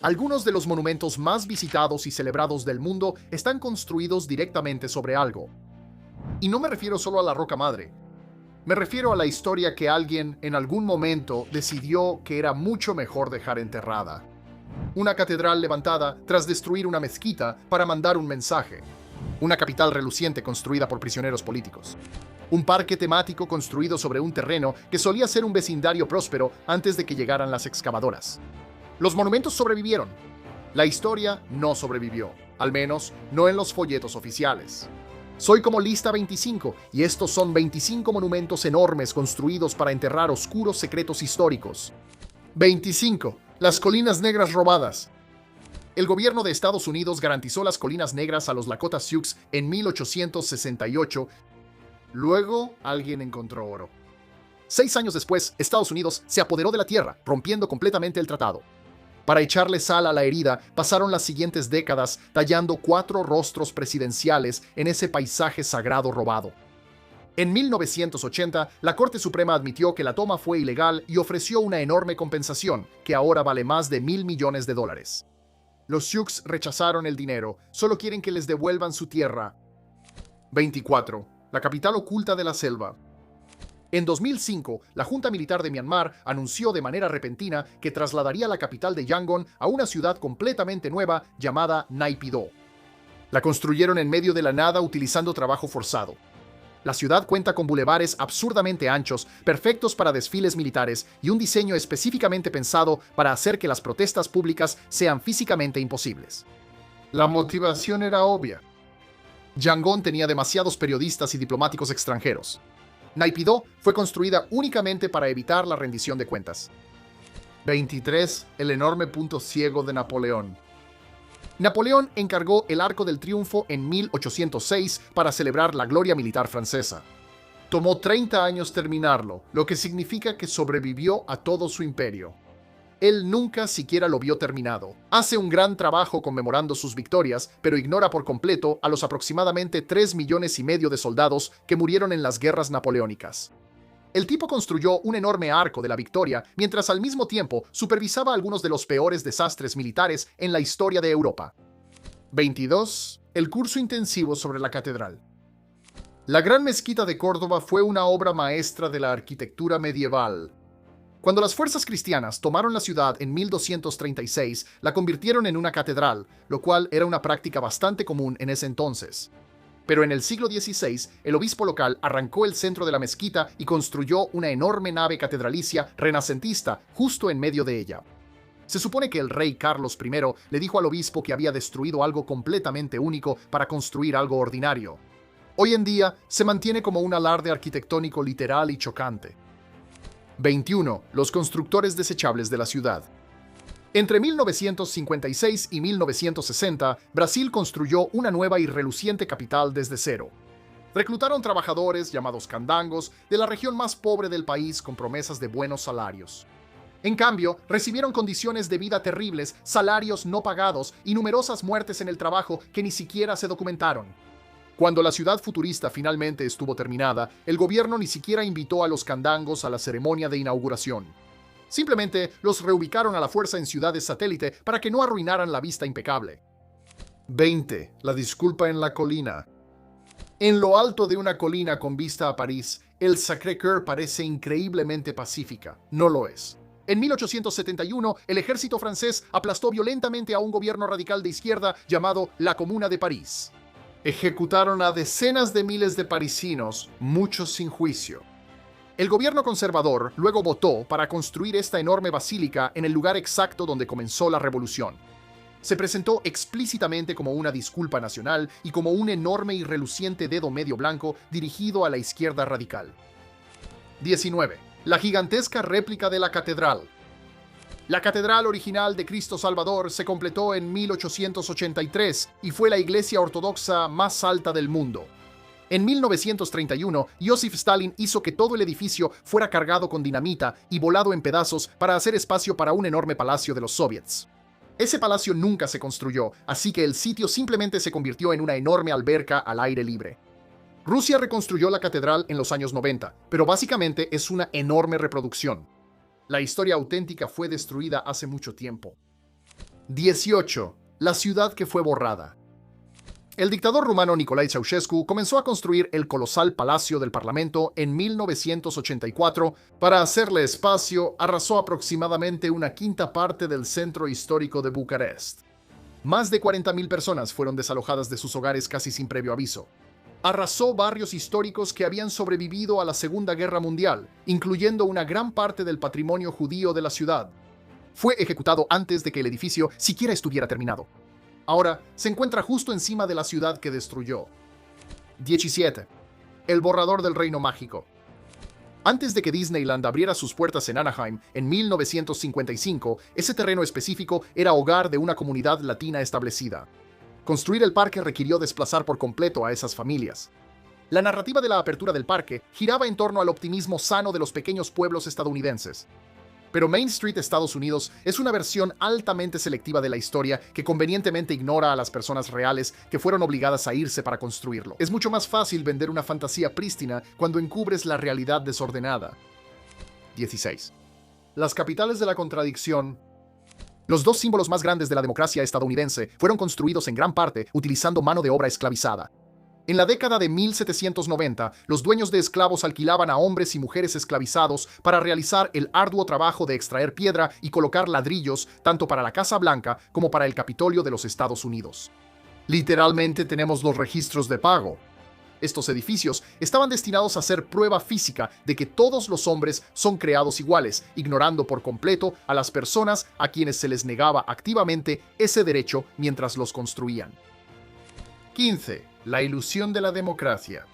Algunos de los monumentos más visitados y celebrados del mundo están construidos directamente sobre algo. Y no me refiero solo a la roca madre. Me refiero a la historia que alguien en algún momento decidió que era mucho mejor dejar enterrada. Una catedral levantada tras destruir una mezquita para mandar un mensaje. Una capital reluciente construida por prisioneros políticos. Un parque temático construido sobre un terreno que solía ser un vecindario próspero antes de que llegaran las excavadoras. Los monumentos sobrevivieron. La historia no sobrevivió, al menos no en los folletos oficiales. Soy como Lista 25 y estos son 25 monumentos enormes construidos para enterrar oscuros secretos históricos. 25. Las Colinas Negras robadas. El gobierno de Estados Unidos garantizó las Colinas Negras a los Lakota Sioux en 1868. Luego, alguien encontró oro. 6 años después, Estados Unidos se apoderó de la tierra, rompiendo completamente el tratado. Para echarle sal a la herida, pasaron las siguientes décadas tallando 4 rostros presidenciales en ese paisaje sagrado robado. En 1980, la Corte Suprema admitió que la toma fue ilegal y ofreció una enorme compensación, que ahora vale más de $1,000 millones. Los Sioux rechazaron el dinero, solo quieren que les devuelvan su tierra. 24. La capital oculta de la selva. En 2005, la Junta Militar de Myanmar anunció de manera repentina que trasladaría la capital de Yangon a una ciudad completamente nueva llamada Naypyidaw. La construyeron en medio de la nada utilizando trabajo forzado. La ciudad cuenta con bulevares absurdamente anchos, perfectos para desfiles militares y un diseño específicamente pensado para hacer que las protestas públicas sean físicamente imposibles. La motivación era obvia. Yangon tenía demasiados periodistas y diplomáticos extranjeros. Naypyidaw fue construida únicamente para evitar la rendición de cuentas. 23. El enorme punto ciego de Napoleón. Napoleón encargó el Arco del Triunfo en 1806 para celebrar la gloria militar francesa. Tomó 30 años terminarlo, lo que significa que sobrevivió a todo su imperio. Él nunca siquiera lo vio terminado. Hace un gran trabajo conmemorando sus victorias, pero ignora por completo a los aproximadamente 3,5 millones de soldados que murieron en las guerras napoleónicas. El tipo construyó un enorme arco de la victoria, mientras al mismo tiempo supervisaba algunos de los peores desastres militares en la historia de Europa. 22. El curso intensivo sobre la catedral. La Gran Mezquita de Córdoba fue una obra maestra de la arquitectura medieval. Cuando las fuerzas cristianas tomaron la ciudad en 1236, la convirtieron en una catedral, lo cual era una práctica bastante común en ese entonces. Pero en el siglo XVI, el obispo local arrancó el centro de la mezquita y construyó una enorme nave catedralicia renacentista justo en medio de ella. Se supone que el rey Carlos I le dijo al obispo que había destruido algo completamente único para construir algo ordinario. Hoy en día, se mantiene como un alarde arquitectónico literal y chocante. 21. Los constructores desechables de la ciudad. Entre 1956 y 1960, Brasil construyó una nueva y reluciente capital desde cero. Reclutaron trabajadores, llamados candangos, de la región más pobre del país con promesas de buenos salarios. En cambio, recibieron condiciones de vida terribles, salarios no pagados y numerosas muertes en el trabajo que ni siquiera se documentaron. Cuando la ciudad futurista finalmente estuvo terminada, el gobierno ni siquiera invitó a los candangos a la ceremonia de inauguración. Simplemente los reubicaron a la fuerza en ciudades satélite para que no arruinaran la vista impecable. 20. La disculpa en la colina. En lo alto de una colina con vista a París, el Sacré-Cœur parece increíblemente pacífica. No lo es. En 1871, el ejército francés aplastó violentamente a un gobierno radical de izquierda llamado la Comuna de París. Ejecutaron a decenas de miles de parisinos, muchos sin juicio. El gobierno conservador luego votó para construir esta enorme basílica en el lugar exacto donde comenzó la revolución. Se presentó explícitamente como una disculpa nacional y como un enorme y reluciente dedo medio blanco dirigido a la izquierda radical. 19. La gigantesca réplica de la catedral. La catedral original de Cristo Salvador se completó en 1883 y fue la iglesia ortodoxa más alta del mundo. En 1931, Joseph Stalin hizo que todo el edificio fuera cargado con dinamita y volado en pedazos para hacer espacio para un enorme palacio de los soviets. Ese palacio nunca se construyó, así que el sitio simplemente se convirtió en una enorme alberca al aire libre. Rusia reconstruyó la catedral en los años 90, pero básicamente es una enorme reproducción. La historia auténtica fue destruida hace mucho tiempo. 18. La ciudad que fue borrada. El dictador rumano Nicolae Ceausescu comenzó a construir el colosal Palacio del Parlamento en 1984. Para hacerle espacio, arrasó aproximadamente una quinta parte del centro histórico de Bucarest. Más de 40.000 personas fueron desalojadas de sus hogares casi sin previo aviso. Arrasó barrios históricos que habían sobrevivido a la Segunda Guerra Mundial, incluyendo una gran parte del patrimonio judío de la ciudad. Fue ejecutado antes de que el edificio siquiera estuviera terminado. Ahora se encuentra justo encima de la ciudad que destruyó. 17. El borrador del Reino Mágico. Antes de que Disneyland abriera sus puertas en Anaheim en 1955, ese terreno específico era hogar de una comunidad latina establecida. Construir el parque requirió desplazar por completo a esas familias. La narrativa de la apertura del parque giraba en torno al optimismo sano de los pequeños pueblos estadounidenses. Pero Main Street, Estados Unidos, es una versión altamente selectiva de la historia que convenientemente ignora a las personas reales que fueron obligadas a irse para construirlo. Es mucho más fácil vender una fantasía prístina cuando encubres la realidad desordenada. 16. Las capitales de la contradicción. Los dos símbolos más grandes de la democracia estadounidense fueron construidos en gran parte utilizando mano de obra esclavizada. En la década de 1790, los dueños de esclavos alquilaban a hombres y mujeres esclavizados para realizar el arduo trabajo de extraer piedra y colocar ladrillos tanto para la Casa Blanca como para el Capitolio de los Estados Unidos. Literalmente tenemos los registros de pago. Estos edificios estaban destinados a ser prueba física de que todos los hombres son creados iguales, ignorando por completo a las personas a quienes se les negaba activamente ese derecho mientras los construían. 15. La ilusión de la democracia.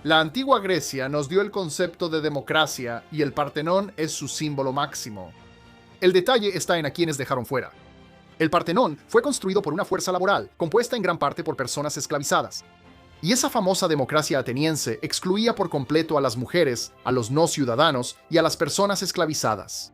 La antigua Grecia nos dio el concepto de democracia y el Partenón es su símbolo máximo. El detalle está en a quienes dejaron fuera. El Partenón fue construido por una fuerza laboral, compuesta en gran parte por personas esclavizadas. Y esa famosa democracia ateniense excluía por completo a las mujeres, a los no ciudadanos y a las personas esclavizadas.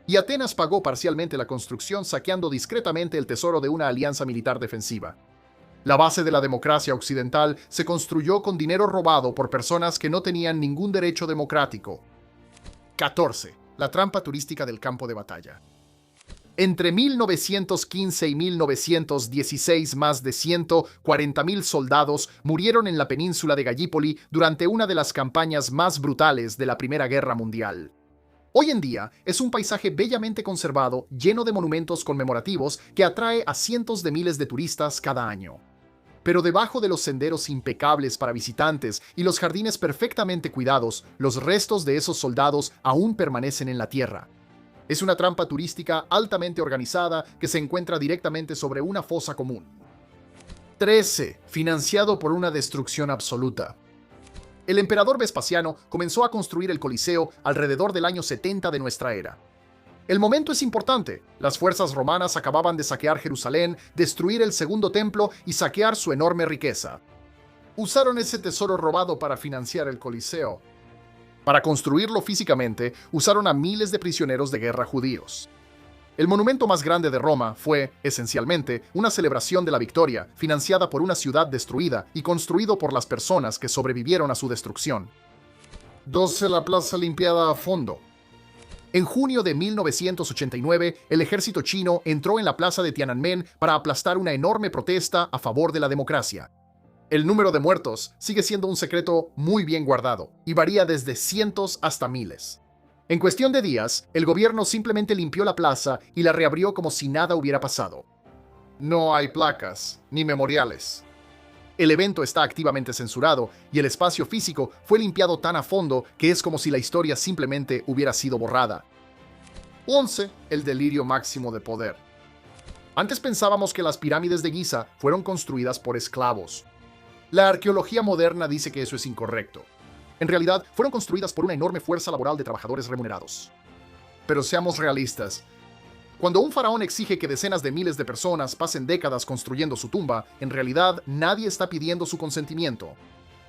Y Atenas pagó parcialmente la construcción saqueando discretamente el tesoro de una alianza militar defensiva. La base de la democracia occidental se construyó con dinero robado por personas que no tenían ningún derecho democrático. 14. La trampa turística del campo de batalla. Entre 1915 y 1916, más de 140.000 soldados murieron en la península de Gallipoli durante una de las campañas más brutales de la Primera Guerra Mundial. Hoy en día es un paisaje bellamente conservado, lleno de monumentos conmemorativos que atrae a cientos de miles de turistas cada año. Pero debajo de los senderos impecables para visitantes y los jardines perfectamente cuidados, los restos de esos soldados aún permanecen en la tierra. Es una trampa turística altamente organizada que se encuentra directamente sobre una fosa común. 13. Financiado por una destrucción absoluta. El emperador Vespasiano comenzó a construir el Coliseo alrededor del año 70 de nuestra era. El momento es importante. Las fuerzas romanas acababan de saquear Jerusalén, destruir el segundo templo y saquear su enorme riqueza. Usaron ese tesoro robado para financiar el Coliseo. Para construirlo físicamente, usaron a miles de prisioneros de guerra judíos. El monumento más grande de Roma fue, esencialmente, una celebración de la victoria, financiada por una ciudad destruida y construido por las personas que sobrevivieron a su destrucción. 12. La plaza limpiada a fondo. En junio de 1989, el ejército chino entró en la plaza de Tiananmen para aplastar una enorme protesta a favor de la democracia. El número de muertos sigue siendo un secreto muy bien guardado y varía desde cientos hasta miles. En cuestión de días, el gobierno simplemente limpió la plaza y la reabrió como si nada hubiera pasado. No hay placas ni memoriales. El evento está activamente censurado y el espacio físico fue limpiado tan a fondo que es como si la historia simplemente hubiera sido borrada. 11. El delirio máximo de poder. Antes pensábamos que las pirámides de Giza fueron construidas por esclavos. La arqueología moderna dice que eso es incorrecto. En realidad, fueron construidas por una enorme fuerza laboral de trabajadores remunerados. Pero seamos realistas. Cuando un faraón exige que decenas de miles de personas pasen décadas construyendo su tumba, en realidad nadie está pidiendo su consentimiento.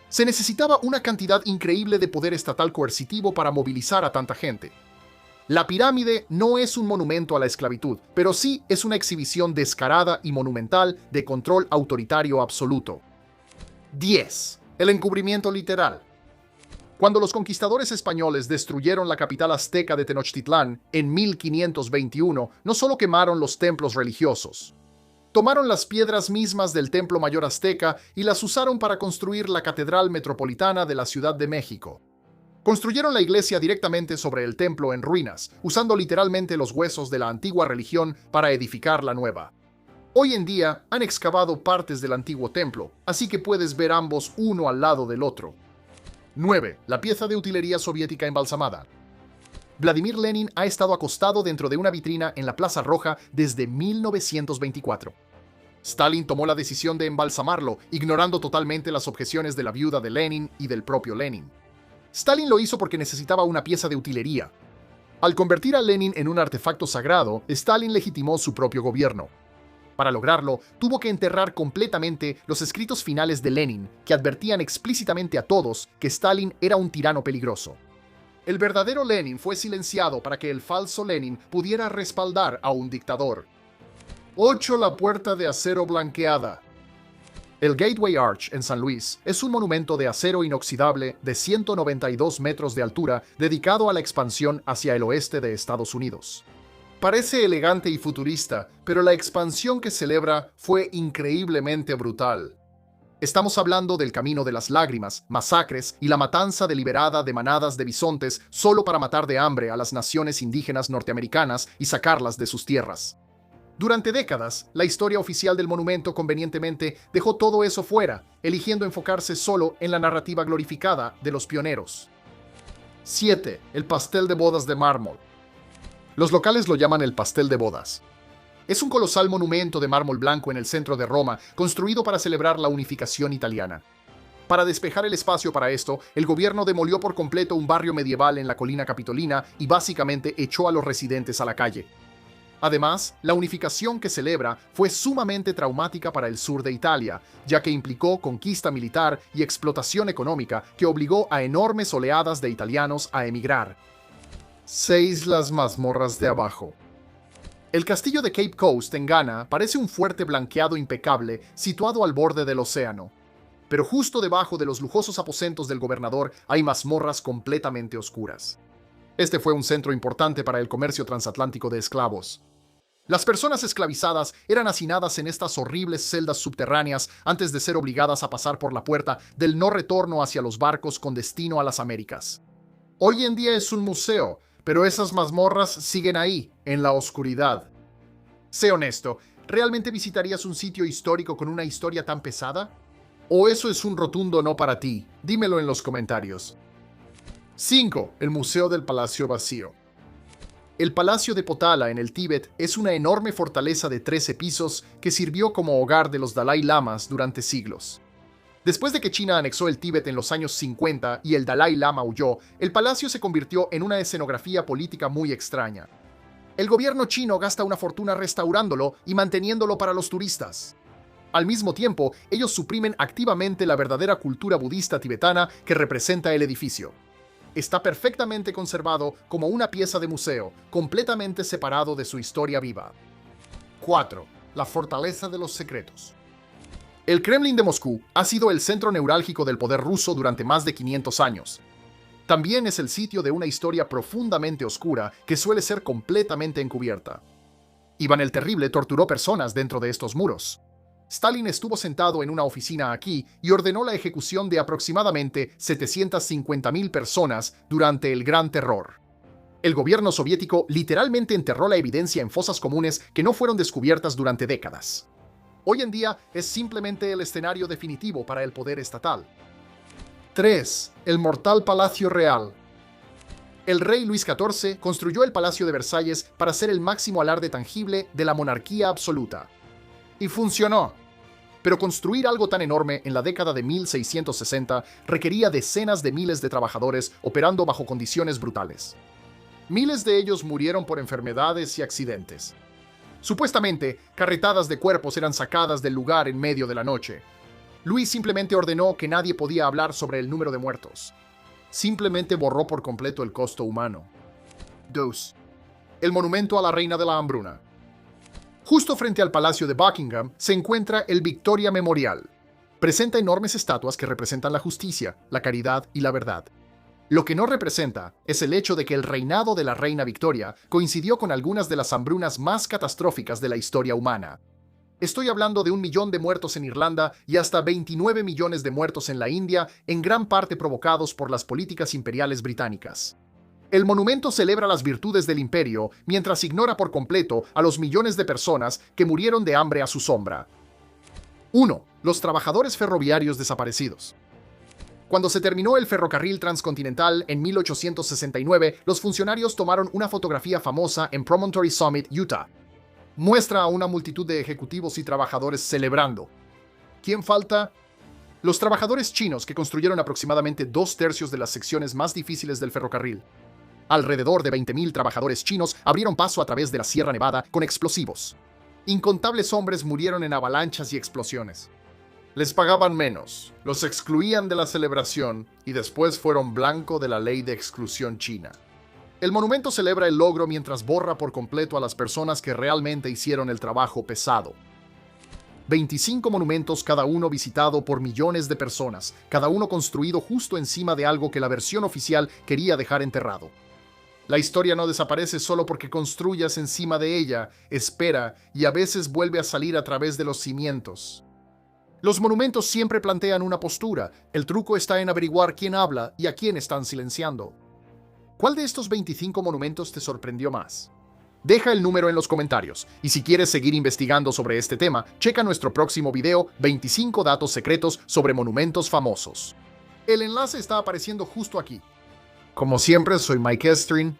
Se necesitaba una cantidad increíble de poder estatal coercitivo para movilizar a tanta gente. La pirámide no es un monumento a la esclavitud, pero sí es una exhibición descarada y monumental de control autoritario absoluto. 10. El encubrimiento literal. Cuando los conquistadores españoles destruyeron la capital azteca de Tenochtitlán en 1521, no solo quemaron los templos religiosos, tomaron las piedras mismas del Templo Mayor Azteca y las usaron para construir la Catedral Metropolitana de la Ciudad de México. Construyeron la iglesia directamente sobre el templo en ruinas, usando literalmente los huesos de la antigua religión para edificar la nueva. Hoy en día han excavado partes del antiguo templo, así que puedes ver ambos uno al lado del otro. 9. La pieza de utilería soviética embalsamada. Vladimir Lenin ha estado acostado dentro de una vitrina en la Plaza Roja desde 1924. Stalin tomó la decisión de embalsamarlo, ignorando totalmente las objeciones de la viuda de Lenin y del propio Lenin. Stalin lo hizo porque necesitaba una pieza de utilería. Al convertir a Lenin en un artefacto sagrado, Stalin legitimó su propio gobierno. Para lograrlo, tuvo que enterrar completamente los escritos finales de Lenin, que advertían explícitamente a todos que Stalin era un tirano peligroso. El verdadero Lenin fue silenciado para que el falso Lenin pudiera respaldar a un dictador. 8. La puerta de acero blanqueada. El Gateway Arch en San Luis es un monumento de acero inoxidable de 192 metros de altura dedicado a la expansión hacia el oeste de Estados Unidos. Parece elegante y futurista, pero la expansión que celebra fue increíblemente brutal. Estamos hablando del Camino de las Lágrimas, masacres y la matanza deliberada de manadas de bisontes solo para matar de hambre a las naciones indígenas norteamericanas y sacarlas de sus tierras. Durante décadas, la historia oficial del monumento convenientemente dejó todo eso fuera, eligiendo enfocarse solo en la narrativa glorificada de los pioneros. 7. El pastel de bodas de mármol. Los locales lo llaman el pastel de bodas. Es un colosal monumento de mármol blanco en el centro de Roma, construido para celebrar la unificación italiana. Para despejar el espacio para esto, el gobierno demolió por completo un barrio medieval en la colina capitolina y básicamente echó a los residentes a la calle. Además, la unificación que celebra fue sumamente traumática para el sur de Italia, ya que implicó conquista militar y explotación económica que obligó a enormes oleadas de italianos a emigrar. 6. Las mazmorras de abajo. El castillo de Cape Coast en Ghana parece un fuerte blanqueado impecable situado al borde del océano. Pero justo debajo de los lujosos aposentos del gobernador hay mazmorras completamente oscuras. Este fue un centro importante para el comercio transatlántico de esclavos. Las personas esclavizadas eran hacinadas en estas horribles celdas subterráneas antes de ser obligadas a pasar por la puerta del no retorno hacia los barcos con destino a las Américas. Hoy en día es un museo, pero esas mazmorras siguen ahí, en la oscuridad. Sé honesto, ¿realmente visitarías un sitio histórico con una historia tan pesada? ¿O eso es un rotundo no para ti? Dímelo en los comentarios. 5. El Museo del Palacio Vacío. El Palacio de Potala en el Tíbet es una enorme fortaleza de 13 pisos que sirvió como hogar de los Dalai Lamas durante siglos. Después de que China anexó el Tíbet en los años 50 y el Dalai Lama huyó, el palacio se convirtió en una escenografía política muy extraña. El gobierno chino gasta una fortuna restaurándolo y manteniéndolo para los turistas. Al mismo tiempo, ellos suprimen activamente la verdadera cultura budista tibetana que representa el edificio. Está perfectamente conservado como una pieza de museo, completamente separado de su historia viva. 4. La Fortaleza de los Secretos. El Kremlin de Moscú ha sido el centro neurálgico del poder ruso durante más de 500 años. También es el sitio de una historia profundamente oscura que suele ser completamente encubierta. Iván el Terrible torturó personas dentro de estos muros. Stalin estuvo sentado en una oficina aquí y ordenó la ejecución de aproximadamente 750.000 personas durante el Gran Terror. El gobierno soviético literalmente enterró la evidencia en fosas comunes que no fueron descubiertas durante décadas. Hoy en día es simplemente el escenario definitivo para el poder estatal. 3. El mortal Palacio Real. El rey Luis XIV construyó el Palacio de Versalles para ser el máximo alarde tangible de la monarquía absoluta. Y funcionó. Pero construir algo tan enorme en la década de 1660 requería decenas de miles de trabajadores operando bajo condiciones brutales. Miles de ellos murieron por enfermedades y accidentes. Supuestamente, carretadas de cuerpos eran sacadas del lugar en medio de la noche. Luis simplemente ordenó que nadie podía hablar sobre el número de muertos. Simplemente borró por completo el costo humano. 2. El monumento a la reina de la hambruna. Justo frente al Palacio de Buckingham se encuentra el Victoria Memorial. Presenta enormes estatuas que representan la justicia, la caridad y la verdad. Lo que no representa es el hecho de que el reinado de la reina Victoria coincidió con algunas de las hambrunas más catastróficas de la historia humana. Estoy hablando de 1 millón de muertos en Irlanda y hasta 29 millones de muertos en la India, en gran parte provocados por las políticas imperiales británicas. El monumento celebra las virtudes del imperio mientras ignora por completo a los millones de personas que murieron de hambre a su sombra. 1. Los trabajadores ferroviarios desaparecidos. Cuando se terminó el ferrocarril transcontinental en 1869, los funcionarios tomaron una fotografía famosa en Promontory Summit, Utah. Muestra a una multitud de ejecutivos y trabajadores celebrando. ¿Quién falta? Los trabajadores chinos que construyeron aproximadamente 2/3 de las secciones más difíciles del ferrocarril. Alrededor de 20.000 trabajadores chinos abrieron paso a través de la Sierra Nevada con explosivos. Incontables hombres murieron en avalanchas y explosiones. Les pagaban menos, los excluían de la celebración y después fueron blanco de la ley de exclusión china. El monumento celebra el logro mientras borra por completo a las personas que realmente hicieron el trabajo pesado. 25 monumentos, cada uno visitado por millones de personas, cada uno construido justo encima de algo que la versión oficial quería dejar enterrado. La historia no desaparece solo porque construyas encima de ella, espera y a veces vuelve a salir a través de los cimientos. Los monumentos siempre plantean una postura. El truco está en averiguar quién habla y a quién están silenciando. ¿Cuál de estos 25 monumentos te sorprendió más? Deja el número en los comentarios. Y si quieres seguir investigando sobre este tema, checa nuestro próximo video, 25 datos secretos sobre monumentos famosos. El enlace está apareciendo justo aquí. Como siempre, soy Mike Estrin.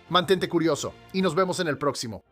Mantente curioso y nos vemos en el próximo.